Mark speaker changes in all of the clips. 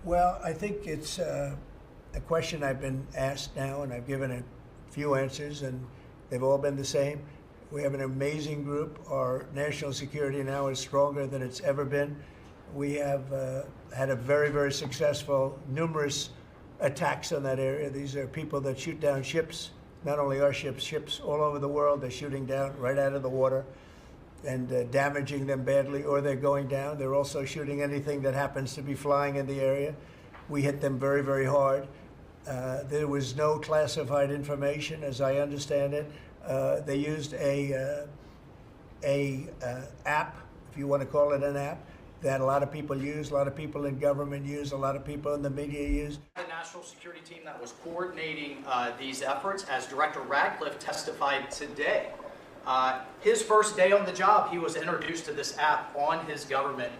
Speaker 1: Well, I think it's a question I've been asked now, and I've given a few answers, and they've all been the same. We have an amazing group. Our national security now is stronger than it's ever been. We have had a very, very successful, numerous attacks on that area. These are people that shoot down ships, not only our ships, ships all over the world. They're shooting down right out of the water and damaging them badly, or they're going down. They're also shooting anything that happens to be flying in the area. We hit them very, very hard. There was no classified information, as I understand it. They used a app, if you want to call it an app, that a lot of people use, a lot of people in government use, a lot of people in the media use.
Speaker 2: The national security team that was coordinating these efforts, as Director Radcliffe testified today, his first day on the job, he was introduced to this app on his government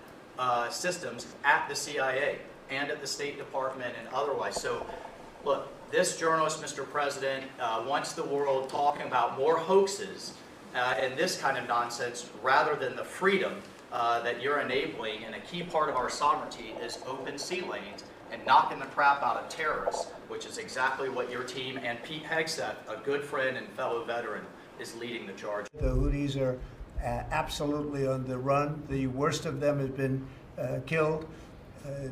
Speaker 2: systems at the CIA and at the State Department and otherwise. So, look, this journalist, Mr. President, wants the world talking about more hoaxes and this kind of nonsense rather than the freedom that you're enabling. And a key part of our sovereignty is open sea lanes and knocking the crap out of terrorists, which is exactly what your team and Pete Hegseth, a good friend and fellow veteran, is leading the charge.
Speaker 1: The Houthis are absolutely on the run. The worst of them has been killed.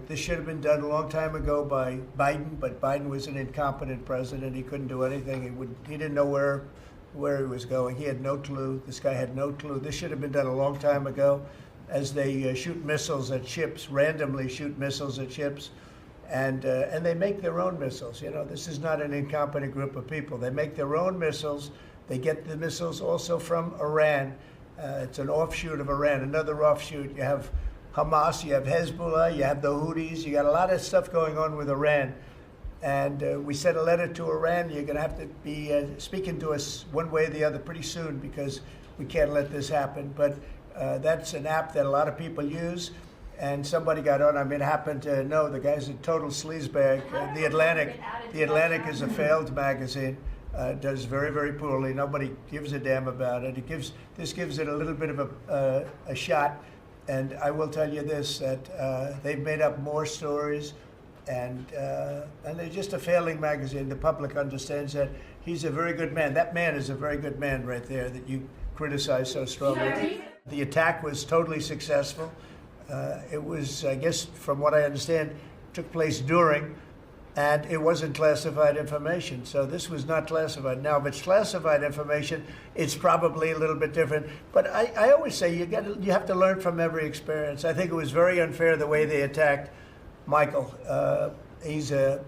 Speaker 1: This should have been done a long time ago by Biden, but Biden was an incompetent president. He couldn't do anything. He didn't know where he was going. He had no clue. This guy had no clue. This should have been done a long time ago. As they shoot missiles at ships, randomly shoot missiles at ships, and they make their own missiles. You know, this is not an incompetent group of people. They make their own missiles. They get the missiles also from Iran. It's an offshoot of Iran, another offshoot. You have Hamas, you have Hezbollah, you have the Houthis. You got a lot of stuff going on with Iran. And we sent a letter to Iran. You're going to have to be speaking to us one way or the other pretty soon, because we can't let this happen. But that's an app that a lot of people use. And somebody got on. I mean, happened to know the guy's a total sleazebag. The Atlantic is a failed magazine. Does very, very poorly. Nobody gives a damn about it. This gives it a little bit of a shot. And I will tell you this, that they've made up more stories, and they're just a failing magazine. The public understands that. He's a very good man. That man is a very good man right there that you criticize so strongly. The attack was totally successful. It was, I guess, from what I understand, took place during, and it wasn't classified information. So this was not classified. Now, if it's classified information, it's probably a little bit different. But I always say you have to learn from every experience. I think it was very unfair the way they attacked Michael. He's a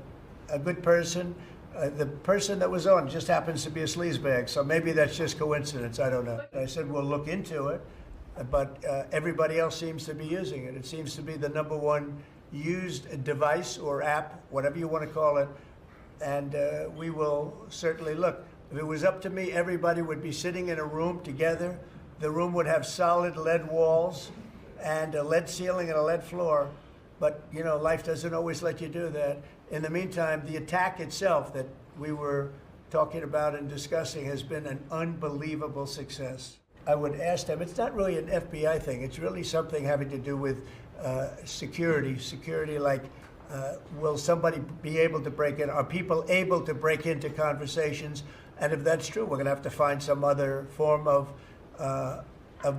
Speaker 1: good person. The person that was on just happens to be a sleazebag, so maybe that's just coincidence. I don't know. I said we'll look into it, but everybody else seems to be using it. It seems to be the #1 used device or app, whatever you want to call it, and we will certainly look. If it was up to me, everybody would be sitting in a room together. The room would have solid lead walls and a lead ceiling and a lead floor, but you know, life doesn't always let you do that. In the meantime, the attack itself that we were talking about and discussing has been an unbelievable success. I would ask them, it's not really an FBI thing, it's really something having to do with security like, will somebody be able to break in? Are people able to break into conversations? And if that's true, we're going to have to find some other form of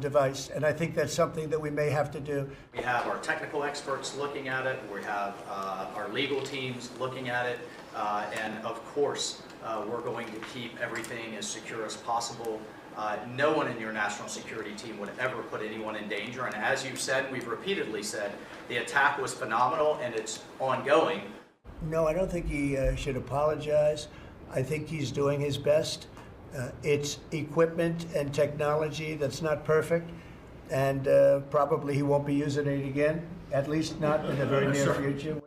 Speaker 1: device. And I think that's something that we may have to do.
Speaker 2: We have our technical experts looking at it. We have our legal teams looking at it. And of course, we're going to keep everything as secure as possible. No one in your national security team would ever put anyone in danger. And as you've said, we've repeatedly said, the attack was phenomenal and it's ongoing.
Speaker 1: No, I don't think he should apologize. I think he's doing his best. It's equipment and technology that's not perfect, and probably he won't be using it again, at least not in the very near future.